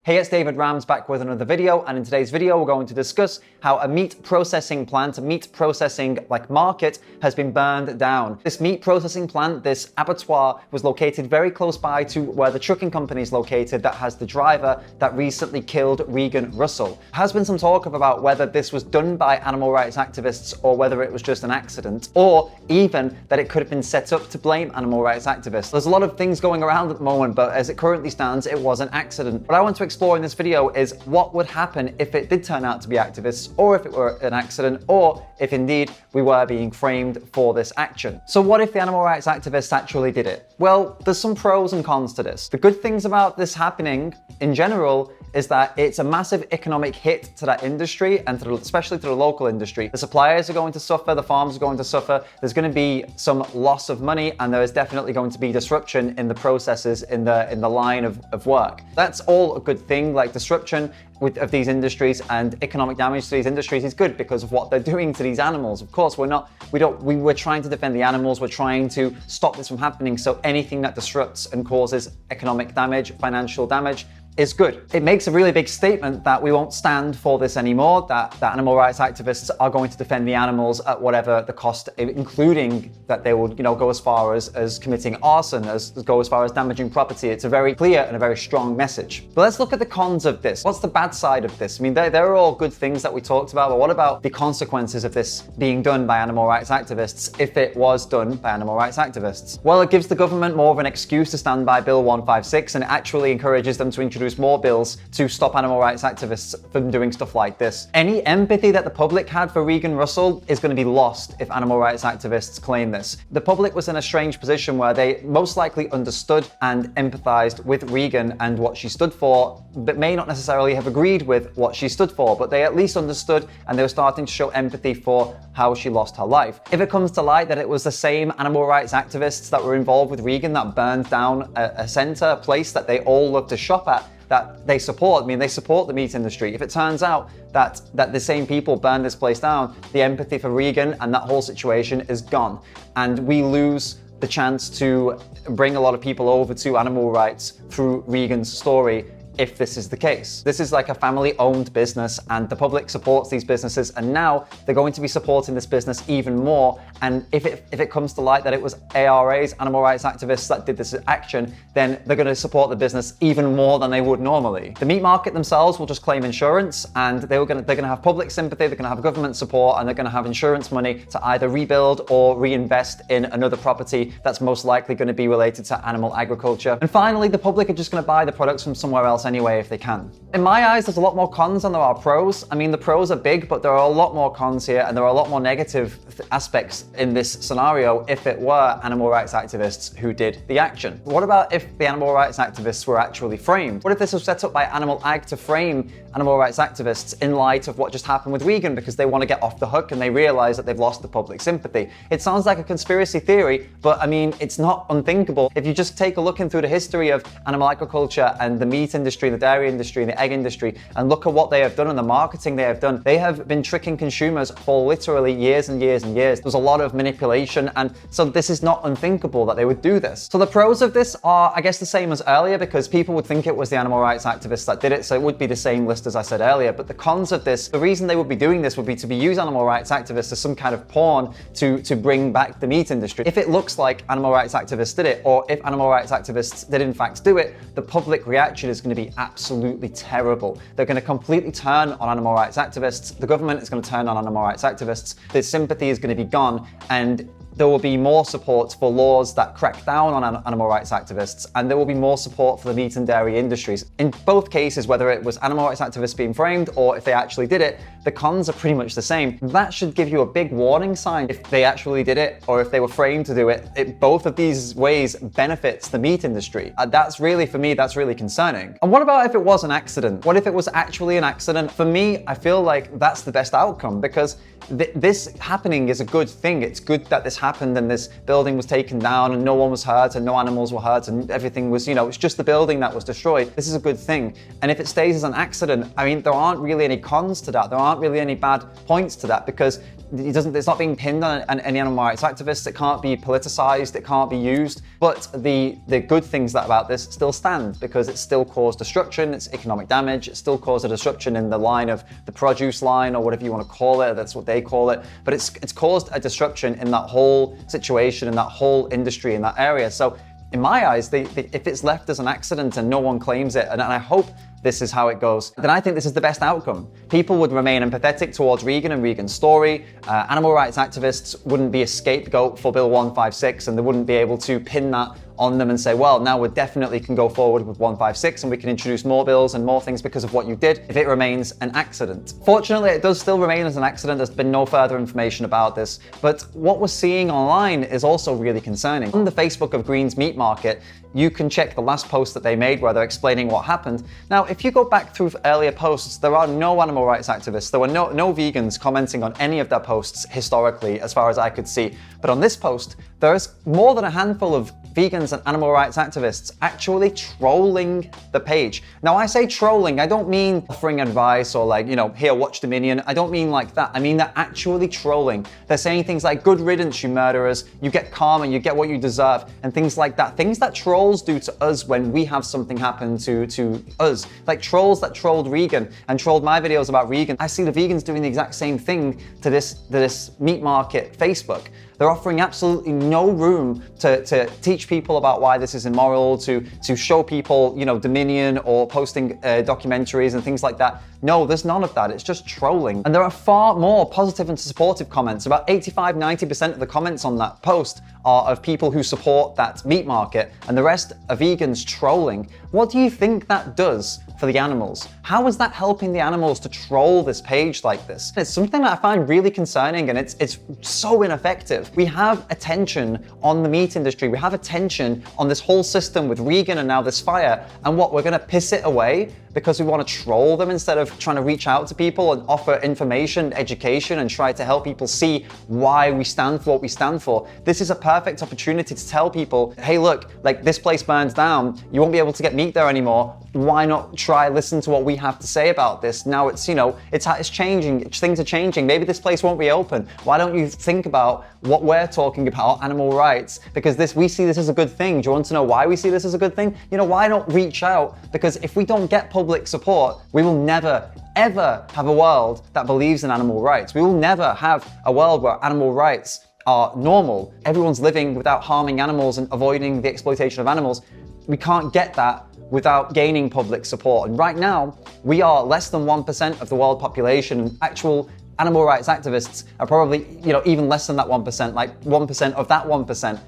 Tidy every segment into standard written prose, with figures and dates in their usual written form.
Hey, it's David Rams back with another video, and in today's video we're going to discuss how a meat processing plant, a meat processing market has been burned down. This meat processing plant, this abattoir, was located very close by to where the trucking company is located that has the driver that recently killed Regan Russell. There has been some talk about whether this was done by animal rights activists or whether it was just an accident, or even that it could have been set up to blame animal rights activists. There's a lot of things going around at the moment, but as it currently stands, it was an accident. What I want to explore in this video is what would happen if it did turn out to be activists, or if it were an accident, or if indeed we were being framed for this action. So what if the animal rights activists actually did it? Well, there's some pros and cons to this. The good things about this happening in general is that it's a massive economic hit to that industry, and especially to the local industry. The suppliers are going to suffer, the farmers are going to suffer, there's going to be some loss of money, and there is definitely going to be disruption in the processes, in the line of work. That's all a good thing. Like, disruption of these industries and economic damage to these industries is good because of what they're doing to these animals. Of course, we're trying to defend the animals, we're trying to stop this from happening, so anything that disrupts and causes economic damage, financial damage, is good. It makes a really big statement that we won't stand for this anymore, that animal rights activists are going to defend the animals at whatever the cost, including that they will, go as far as committing arson, go as far as damaging property. It's a very clear and a very strong message. But let's look at the cons of this. What's the bad side of this? I mean, there are all good things that we talked about, but what about the consequences of this being done by animal rights activists if it was done by animal rights activists? Well, it gives the government more of an excuse to stand by Bill 156, and it actually encourages them to introduce more bills to stop animal rights activists from doing stuff like this. Any empathy that the public had for Regan Russell is going to be lost if animal rights activists claim this. The public was in a strange position where they most likely understood and empathized with Regan and what she stood for, but may not necessarily have agreed with what she stood for, but they at least understood, and they were starting to show empathy for how she lost her life. If it comes to light that it was the same animal rights activists that were involved with Regan that burned down a center, a place that they all love to shop at, that they support. I mean, they support the meat industry. If it turns out that the same people burned this place down, the empathy for Regan and that whole situation is gone. And we lose the chance to bring a lot of people over to animal rights through Regan's story if this is the case. This is like a family-owned business, and the public supports these businesses, and now they're going to be supporting this business even more. And if it comes to light that it was ARAs, animal rights activists, that did this action, then they're going to support the business even more than they would normally. The meat market themselves will just claim insurance, and they're going to have public sympathy, they're going to have government support, and they're going to have insurance money to either rebuild or reinvest in another property that's most likely going to be related to animal agriculture. And finally, the public are just going to buy the products from somewhere else anyway if they can. In my eyes, there's a lot more cons than there are pros. I mean, the pros are big, but there are a lot more cons here, and there are a lot more negative aspects in this scenario if it were animal rights activists who did the action. What about if the animal rights activists were actually framed? What if this was set up by Animal Ag to frame animal rights activists in light of what just happened with Regan because they want to get off the hook and they realize that they've lost the public sympathy? It sounds like a conspiracy theory, but I mean, it's not unthinkable. If you just take a look through the history of animal agriculture and the meat industry, the dairy industry, and the egg industry, and look at what they have done and the marketing they have done, they have been tricking consumers for literally years and years and years. There's a lot of manipulation, and so this is not unthinkable that they would do this. So the pros of this are, I guess, the same as earlier, because people would think it was the animal rights activists that did it, so it would be the same list as I said earlier. But the cons of this, the reason they would be doing this would be to use animal rights activists as some kind of pawn to bring back the meat industry. If it looks like animal rights activists did it, or if animal rights activists did in fact do it, the public reaction is going to be absolutely terrible. They're going to completely turn on animal rights activists. The government is going to turn on animal rights activists. Their sympathy is going to be gone, and there will be more support for laws that crack down on animal rights activists, and there will be more support for the meat and dairy industries. In both cases, whether it was animal rights activists being framed or if they actually did it, the cons are pretty much the same. That should give you a big warning sign if they actually did it or if they were framed to do it. Both of these ways benefits the meat industry. That's really, for me, that's really concerning. And what about if it was an accident? What if it was actually an accident? For me, I feel like that's the best outcome, because this happening is a good thing. It's good that this happened happened and this building was taken down and no one was hurt and no animals were hurt and everything was, it's just the building that was destroyed. This is a good thing. And if it stays as an accident, I mean, there aren't really any cons to that. There aren't really any bad points to that because it's not being pinned on any animal rights activists. It can't be politicized. It can't be used. But the good things about this still stand because it still caused destruction. It's economic damage. It still caused a disruption in the line of the produce line or whatever you want to call it. That's what they call it. But it's caused a disruption in that whole situation, in that whole industry, in that area. So in my eyes, if it's left as an accident and no one claims it, and I hope this is how it goes, then I think this is the best outcome. People would remain empathetic towards Regan and Regan's story. Animal rights activists wouldn't be a scapegoat for Bill 156 and they wouldn't be able to pin that on them and say, well, now we definitely can go forward with 156 and we can introduce more bills and more things because of what you did if it remains an accident. Fortunately, it does still remain as an accident. There's been no further information about this. But what we're seeing online is also really concerning. On the Facebook of Green's Meat Market, you can check the last post that they made where they're explaining what happened. Now, if you go back through earlier posts, there are no animal rights activists. There were no vegans commenting on any of their posts historically, as far as I could see. But on this post, there's more than a handful of vegans and animal rights activists actually trolling the page. Now, I say trolling, I don't mean offering advice or like, here, watch Dominion. I don't mean like that. I mean, they're actually trolling. They're saying things like, good riddance, you murderers. You get karma, you get what you deserve, and things like that. Things that trolls do to us when we have something happen to us. Like trolls that trolled Regan and trolled my videos about Regan. I see the vegans doing the exact same thing to this meat market Facebook. They're offering absolutely no room to teach people about why this is immoral, to show people, Dominion or posting documentaries and things like that. No, there's none of that. It's just trolling. And there are far more positive and supportive comments. About 85-90% of the comments on that post are of people who support that meat market, and the rest are vegans trolling. What do you think that does for the animals? How is that helping the animals to troll this page like this? It's something that I find really concerning, and it's so ineffective. We have attention on the meat industry. We have attention on this whole system with Regan and now this fire, and what, we're gonna piss it away because we want to troll them instead of trying to reach out to people and offer information, education, and try to help people see why we stand for what we stand for. This is a perfect opportunity to tell people, hey, look, like this place burns down, you won't be able to get meat there anymore. Why not try listen to what we have to say about this? Now it's changing, things are changing. Maybe this place won't reopen. Why don't you think about what we're talking about, animal rights? Because we see this as a good thing. Do you want to know why we see this as a good thing? Why not reach out? Because if we don't get public support, we will never, ever have a world that believes in animal rights. We will never have a world where animal rights are normal. Everyone's living without harming animals and avoiding the exploitation of animals. We can't get that without gaining public support. And right now, we are less than 1% of the world population. Actual animal rights activists are probably, even less than that 1%, like 1% of that 1%.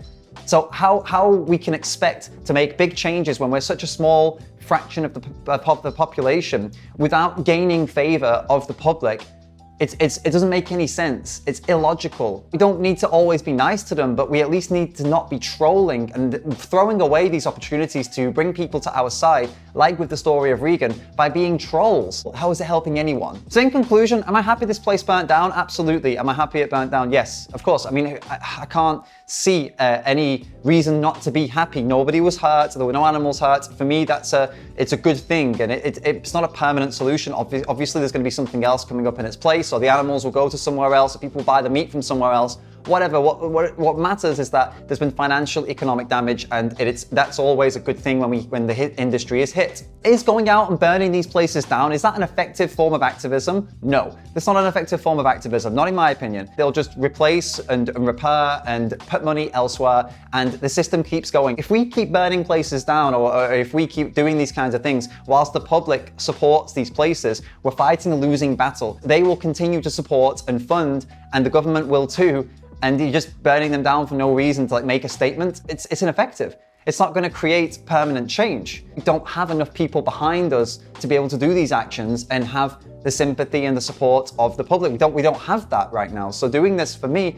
So how we can expect to make big changes when we're such a small fraction of the population without gaining favor of the public? It doesn't make any sense. It's illogical. We don't need to always be nice to them, but we at least need to not be trolling and throwing away these opportunities to bring people to our side, like with the story of Regan, by being trolls. How is it helping anyone? So in conclusion, am I happy this place burnt down? Absolutely. Am I happy it burnt down? Yes, of course. I mean, I can't see any reason not to be happy. Nobody was hurt. There were no animals hurt. For me, it's a good thing, and it's not a permanent solution. Obviously, there's going to be something else coming up in its place, or the animals will go to somewhere else, or people buy the meat from somewhere else. Whatever. What matters is that there's been financial, economic damage, and that's always a good thing when the industry is hit. Is going out and burning these places down, is that an effective form of activism? No, that's not an effective form of activism, not in my opinion. They'll just replace and repair and put money elsewhere, and the system keeps going. If we keep burning places down, or if we keep doing these kinds of things whilst the public supports these places, we're fighting a losing battle. They will continue to support and fund, and the government will too, and you're just burning them down for no reason to make a statement. It's ineffective. It's not going to create permanent change. We don't have enough people behind us to be able to do these actions and have the sympathy and the support of the public. We don't have that right now. So doing this, for me,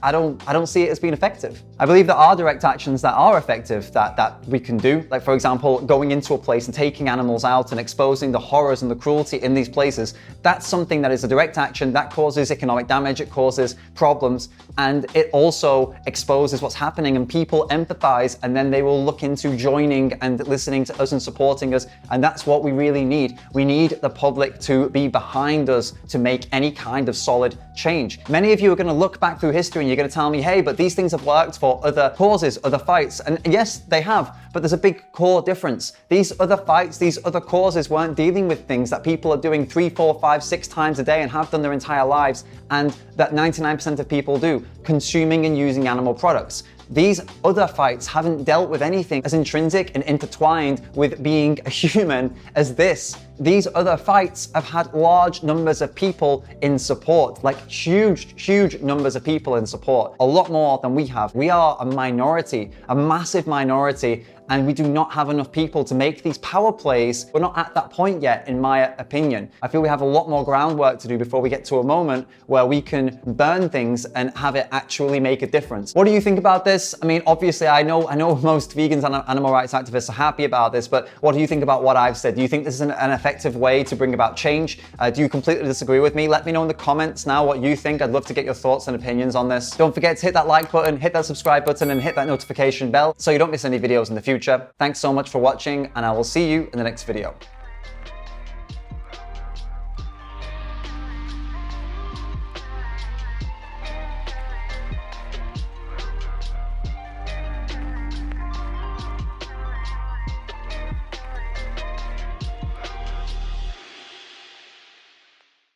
I don't see it as being effective. I believe there are direct actions that are effective that we can do. Like, for example, going into a place and taking animals out and exposing the horrors and the cruelty in these places. That's something that is a direct action that causes economic damage, it causes problems, and it also exposes what's happening, and people empathize, and then they will look into joining and listening to us and supporting us. And that's what we really need. We need the public to be behind us to make any kind of solid change. Many of you are going to look back through history and you're going to tell me, hey, but these things have worked for other causes, other fights. And yes, they have, but there's a big core difference. These other fights, these other causes weren't dealing with things that people are doing 3, 4, 5, 6 times a day and have done their entire lives, and that 99% of people do, consuming and using animal products. These other fights haven't dealt with anything as intrinsic and intertwined with being a human as this. These other fights have had large numbers of people in support, like huge numbers of people in support, a lot more than we have. We are a minority, a massive minority, and we do not have enough people to make these power plays. We're not at that point yet, in my opinion. I feel we have a lot more groundwork to do before we get to a moment where we can burn things and have it actually make a difference. What do you think about this? I mean, obviously, I know most vegans and animal rights activists are happy about this, but what do you think about what I've said? Do you think this is an effective way to bring about change? Do you completely disagree with me? Let me know in the comments now what you think. I'd love to get your thoughts and opinions on this. Don't forget to hit that like button, hit that subscribe button, and hit that notification bell so you don't miss any videos in the future. Thanks so much for watching, and I will see you in the next video.